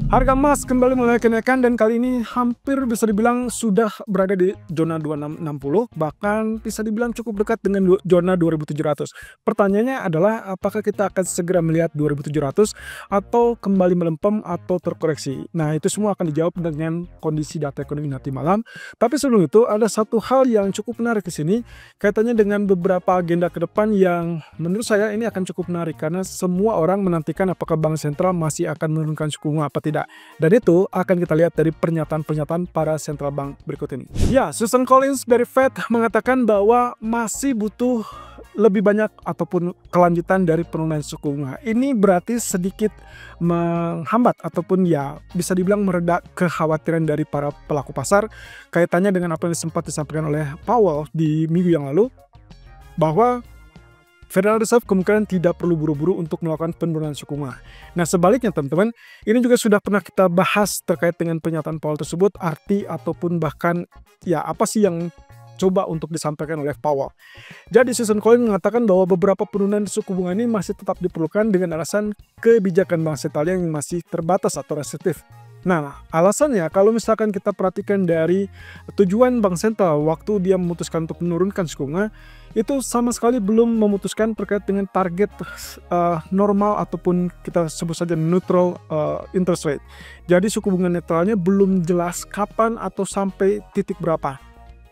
Harga emas kembali mulai kenaikan dan kali ini hampir bisa dibilang sudah berada di zona 2660, bahkan bisa dibilang cukup dekat dengan zona 2700. Pertanyaannya adalah apakah kita akan segera melihat 2700 atau kembali melempem atau terkoreksi. Nah, itu semua akan dijawab dengan kondisi data ekonomi nanti malam. Tapi sebelum itu ada satu hal yang cukup menarik di sini kaitannya dengan beberapa agenda ke depan yang menurut saya ini akan cukup menarik karena semua orang menantikan apakah Bank Sentral masih akan menurunkan suku bunga apa tidak. Dan itu akan kita lihat dari pernyataan-pernyataan para central bank berikut ini. Ya, Susan Collins dari Fed mengatakan bahwa masih butuh lebih banyak ataupun kelanjutan dari penurunan suku bunga. Ini berarti sedikit menghambat ataupun ya bisa dibilang mereda kekhawatiran dari para pelaku pasar kaitannya dengan apa yang sempat disampaikan oleh Powell di minggu yang lalu bahwa Federal Reserve kemungkinan tidak perlu buru-buru untuk melakukan penurunan suku bunga. Nah, sebaliknya teman-teman, ini juga sudah pernah kita bahas terkait dengan pernyataan Powell tersebut, arti ataupun bahkan ya apa sih yang coba untuk disampaikan oleh Powell. Jadi Susan Collins mengatakan bahwa beberapa penurunan suku bunga ini masih tetap diperlukan dengan alasan kebijakan Bank Sentral yang masih terbatas atau restriktif. Nah, alasannya kalau misalkan kita perhatikan dari tujuan Bank Sentral waktu dia memutuskan untuk menurunkan suku bunga, itu sama sekali belum memutuskan terkait dengan target normal ataupun kita sebut saja neutral interest rate. Jadi suku bunga netralnya belum jelas kapan atau sampai titik berapa.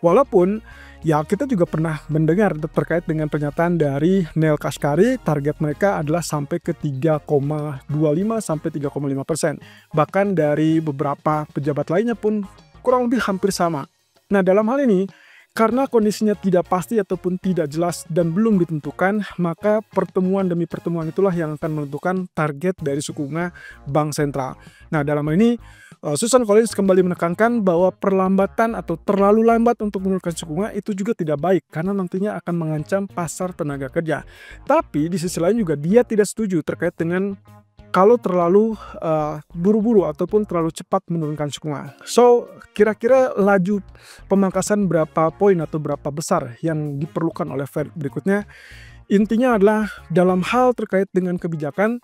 Walaupun ya kita juga pernah mendengar terkait dengan pernyataan dari Neil Kashkari, target mereka adalah sampai ke 3,25 sampai 3,5%. Bahkan dari beberapa pejabat lainnya pun kurang lebih hampir sama. Nah, dalam hal ini karena kondisinya tidak pasti ataupun tidak jelas dan belum ditentukan, maka pertemuan demi pertemuan itulah yang akan menentukan target dari suku bunga Bank Sentral. Nah, dalam hal ini Susan Collins kembali menekankan bahwa perlambatan atau terlalu lambat untuk menurunkan suku bunga itu juga tidak baik karena nantinya akan mengancam pasar tenaga kerja. Tapi di sisi lain juga dia tidak setuju terkait dengan kalau terlalu buru-buru ataupun terlalu cepat menurunkan suku bunga. So, kira-kira laju pemangkasan berapa poin atau berapa besar yang diperlukan oleh Fed berikutnya? Intinya adalah dalam hal terkait dengan kebijakan,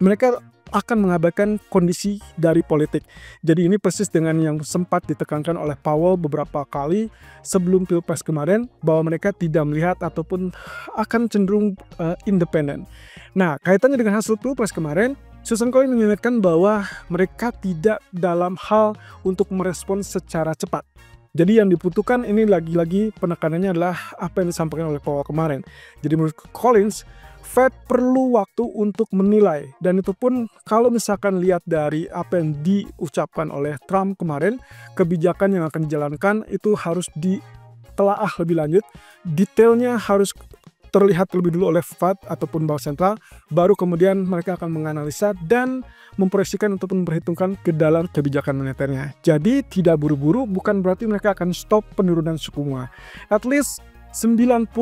mereka akan mengabaikan kondisi dari politik. Jadi ini persis dengan yang sempat ditekankan oleh Powell beberapa kali sebelum Pilpres kemarin bahwa mereka tidak melihat ataupun akan cenderung independen. Nah, kaitannya dengan hasil Pilpres kemarin, Susan Collins mengingatkan bahwa mereka tidak dalam hal untuk merespons secara cepat. Jadi yang dibutuhkan ini lagi-lagi penekanannya adalah apa yang disampaikan oleh Powell kemarin. Jadi menurut Collins, Fed perlu waktu untuk menilai, dan itu pun kalau misalkan lihat dari apa yang diucapkan oleh Trump kemarin, kebijakan yang akan dijalankan itu harus ditelaah lebih lanjut, detailnya harus terlihat terlebih dulu oleh Fed ataupun Bank Sentral, baru kemudian mereka akan menganalisa dan memproyeksikan ataupun memperhitungkan ke dalam kebijakan moneternya. Jadi tidak buru-buru bukan berarti mereka akan stop penurunan suku bunga. At least 90%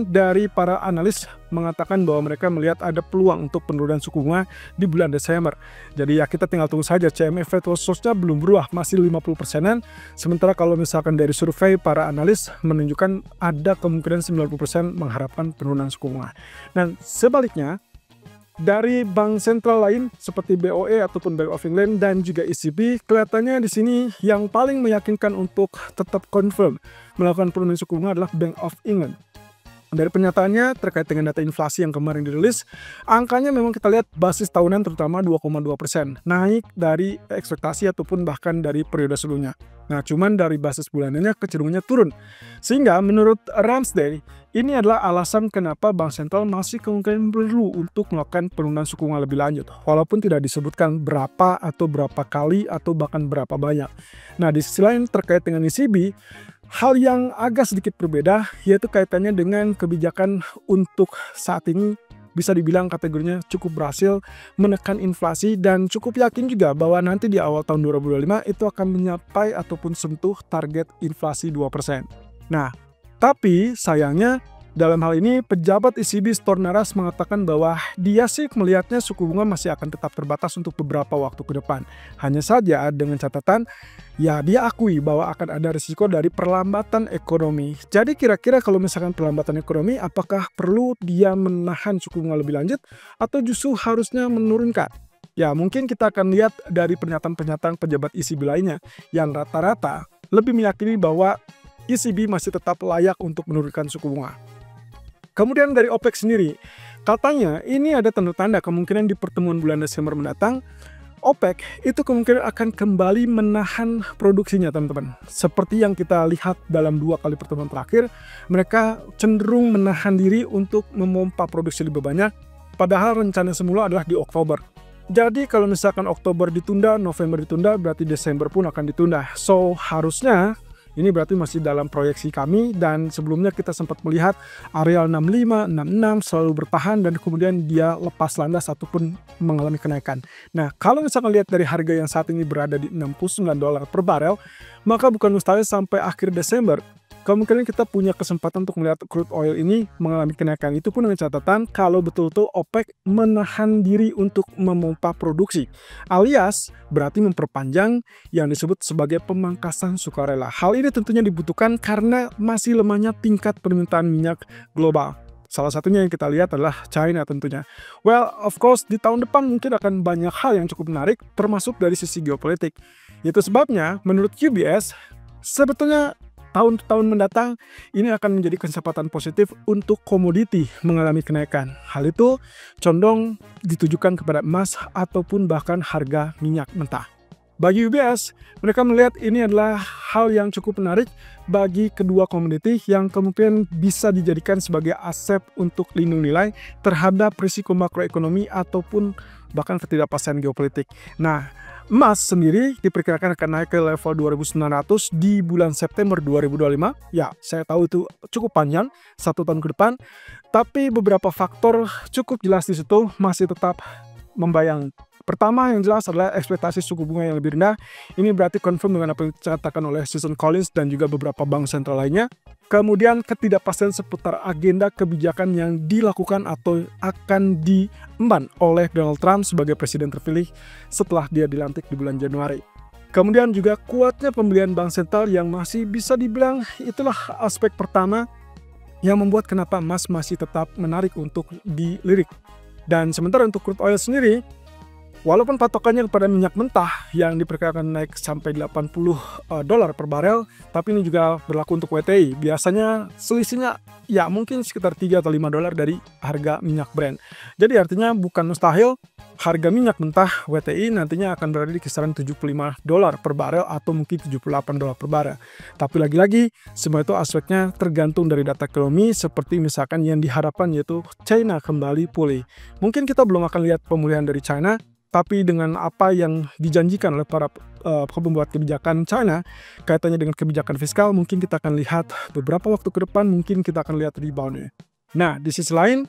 dari para analis mengatakan bahwa mereka melihat ada peluang untuk penurunan suku bunga di bulan Desember. Jadi ya kita tinggal tunggu saja. CME Fed Watch Ratio-nya belum berubah, masih 50%-an. Sementara kalau misalkan dari survei para analis menunjukkan ada kemungkinan 90% mengharapkan penurunan suku bunga. Dan sebaliknya, dari bank sentral lain seperti BOE ataupun Bank of England dan juga ECB, kelihatannya di sini yang paling meyakinkan untuk tetap confirm melakukan penurunan suku bunga adalah Bank of England. Dari pernyataannya terkait dengan data inflasi yang kemarin dirilis, angkanya memang kita lihat basis tahunan terutama 2,2%, naik dari ekspektasi ataupun bahkan dari periode sebelumnya. Nah, cuman dari basis bulanannya kecenderungannya turun. Sehingga menurut Ramsday, ini adalah alasan kenapa Bank Sentral masih kemungkinan perlu untuk melakukan penurunan suku bunga lebih lanjut, walaupun tidak disebutkan berapa atau berapa kali atau bahkan berapa banyak. Nah, di sisi lain terkait dengan ECB, hal yang agak sedikit berbeda yaitu kaitannya dengan kebijakan untuk saat ini bisa dibilang kategorinya cukup berhasil menekan inflasi dan cukup yakin juga bahwa nanti di awal tahun 2025 itu akan mencapai ataupun sentuh target inflasi 2%. Nah, tapi sayangnya dalam hal ini pejabat ECB Stornaras mengatakan bahwa dia sih melihatnya suku bunga masih akan tetap terbatas untuk beberapa waktu ke depan. Hanya saja dengan catatan, ya dia akui bahwa akan ada risiko dari perlambatan ekonomi. Jadi kira-kira kalau misalkan perlambatan ekonomi, apakah perlu dia menahan suku bunga lebih lanjut atau justru harusnya menurunkan? Ya, mungkin kita akan lihat dari pernyataan-pernyataan pejabat ECB lainnya yang rata-rata lebih meyakini bahwa ECB masih tetap layak untuk menurunkan suku bunga. Kemudian dari OPEC sendiri, katanya ini ada tanda-tanda kemungkinan di pertemuan bulan Desember mendatang, OPEC itu kemungkinan akan kembali menahan produksinya, teman-teman. Seperti yang kita lihat dalam 2 kali pertemuan terakhir, mereka cenderung menahan diri untuk memompa produksi lebih banyak, padahal rencana semula adalah di Oktober. Jadi kalau misalkan Oktober ditunda, November ditunda, berarti Desember pun akan ditunda. So, harusnya ini berarti masih dalam proyeksi kami, dan sebelumnya kita sempat melihat areal 65, 66 selalu bertahan dan kemudian dia lepas landas ataupun mengalami kenaikan. Nah, kalau misalkan lihat dari harga yang saat ini berada di $69 per barel, maka bukan mustahil sampai akhir Desember kemungkinan kita punya kesempatan untuk melihat crude oil ini mengalami kenaikan. Itu pun dengan catatan kalau betul-betul OPEC menahan diri untuk memompa produksi, alias berarti memperpanjang yang disebut sebagai pemangkasan sukarela. Hal ini tentunya dibutuhkan karena masih lemahnya tingkat permintaan minyak global. Salah satunya yang kita lihat adalah China tentunya. Well, of course, di tahun depan mungkin akan banyak hal yang cukup menarik, termasuk dari sisi geopolitik. Itu sebabnya, menurut UBS, sebetulnya tahun-tahun mendatang ini akan menjadi kesempatan positif untuk komoditi mengalami kenaikan. Hal itu condong ditujukan kepada emas ataupun bahkan harga minyak mentah. Bagi UBS, mereka melihat ini adalah hal yang cukup menarik bagi kedua komoditi yang kemungkinan bisa dijadikan sebagai aset untuk lindung nilai terhadap risiko makroekonomi ataupun bahkan ketidakpastian geopolitik. Nah, emas sendiri diperkirakan akan naik ke level 2.900 di bulan September 2025. Ya, saya tahu itu cukup panjang, 1 tahun ke depan. Tapi beberapa faktor cukup jelas di situ masih tetap membayang. Pertama yang jelas adalah ekspektasi suku bunga yang lebih rendah. Ini berarti confirm dengan apa yang dikatakan oleh Susan Collins dan juga beberapa bank sentral lainnya. Kemudian ketidakpastian seputar agenda kebijakan yang dilakukan atau akan diemban oleh Donald Trump sebagai presiden terpilih setelah dia dilantik di bulan Januari. Kemudian juga kuatnya pembelian bank sentral yang masih bisa dibilang itulah aspek pertama yang membuat kenapa emas masih tetap menarik untuk dilirik. Dan sementara untuk crude oil sendiri, walaupun patokannya kepada minyak mentah yang diperkirakan naik sampai $80 per barel, tapi ini juga berlaku untuk WTI. Biasanya selisihnya ya mungkin sekitar $3 atau $5 dari harga minyak Brent. Jadi artinya bukan mustahil harga minyak mentah WTI nantinya akan berada di kisaran $75 per barel atau mungkin $78 per barel. Tapi lagi-lagi semua itu aspeknya tergantung dari data ekonomi seperti misalkan yang diharapkan yaitu China kembali pulih. Mungkin kita belum akan lihat pemulihan dari China, tapi dengan apa yang dijanjikan oleh para pembuat kebijakan China kaitannya dengan kebijakan fiskal, mungkin kita akan lihat beberapa waktu ke depan mungkin kita akan lihat rebound-nya. Nah, di sisi lain,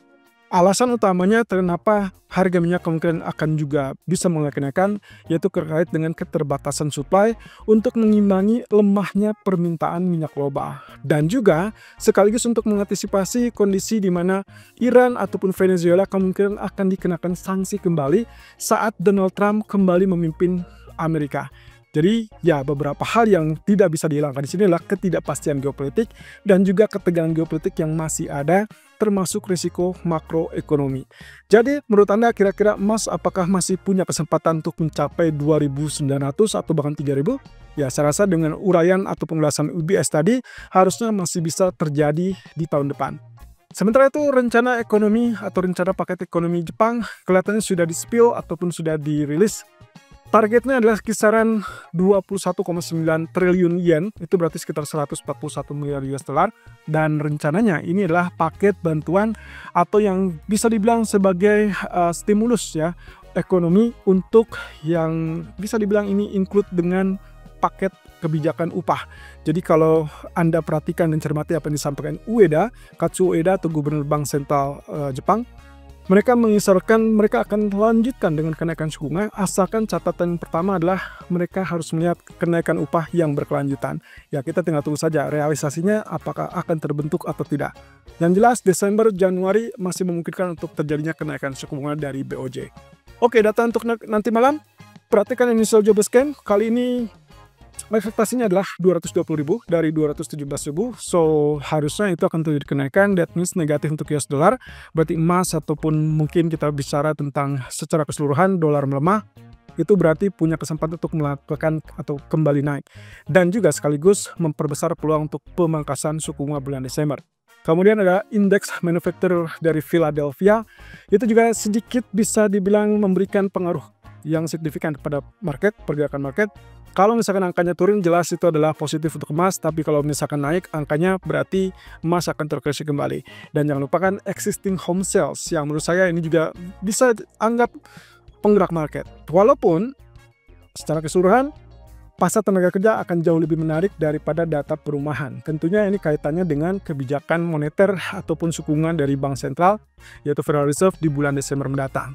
alasan utamanya kenapa harga minyak kemungkinan akan juga bisa mengalami kenaikan yaitu terkait dengan keterbatasan supply untuk mengimbangi lemahnya permintaan minyak global. Dan juga sekaligus untuk mengantisipasi kondisi di mana Iran ataupun Venezuela kemungkinan akan dikenakan sanksi kembali saat Donald Trump kembali memimpin Amerika. Jadi ya beberapa hal yang tidak bisa dihilangkan di sini adalah ketidakpastian geopolitik dan juga ketegangan geopolitik yang masih ada, termasuk risiko makroekonomi. Jadi menurut Anda kira-kira emas apakah masih punya kesempatan untuk mencapai 2.900 atau bahkan 3.000? Ya saya rasa dengan uraian atau penjelasan UBS tadi harusnya masih bisa terjadi di tahun depan. Sementara itu rencana ekonomi atau rencana paket ekonomi Jepang kelihatannya sudah di-spill ataupun sudah dirilis. Targetnya adalah kisaran 21,9 triliun yen, itu berarti sekitar 141 miliar US dollar. Dan rencananya ini adalah paket bantuan atau yang bisa dibilang sebagai stimulus ya ekonomi untuk yang bisa dibilang ini include dengan paket kebijakan upah. Jadi kalau Anda perhatikan dan cermati apa yang disampaikan Ueda, Katsuo Ueda atau Gubernur Bank Sentral Jepang, mereka mengisyaratkan mereka akan lanjutkan dengan kenaikan suku bunga, asalkan catatan yang pertama adalah mereka harus melihat kenaikan upah yang berkelanjutan. Ya kita tinggal tunggu saja realisasinya apakah akan terbentuk atau tidak. Yang jelas Desember, Januari masih memungkinkan untuk terjadinya kenaikan suku bunga dari BOJ. Oke, data untuk nanti malam, perhatikan initial jobless claim. Kali ini ekspektasinya adalah 220.000 dari 217.000. So, harusnya itu akan terjadi kenaikan, that means negatif untuk US dollar. Berarti emas ataupun mungkin kita bicara tentang secara keseluruhan dolar melemah, itu berarti punya kesempatan untuk melakukan atau kembali naik. Dan juga sekaligus memperbesar peluang untuk pemangkasan suku bunga bulan Desember. Kemudian ada indeks manufacturer dari Philadelphia, itu juga sedikit bisa dibilang memberikan pengaruh yang signifikan pada market, pergerakan market. Kalau misalkan angkanya turun, jelas itu adalah positif untuk emas, tapi kalau misalkan naik angkanya berarti emas akan terkoreksi kembali. Dan jangan lupakan existing home sales, yang menurut saya ini juga bisa anggap penggerak market. Walaupun secara keseluruhan pasar tenaga kerja akan jauh lebih menarik daripada data perumahan. Tentunya ini kaitannya dengan kebijakan moneter ataupun suku bunga dari bank sentral, yaitu Federal Reserve di bulan Desember mendatang.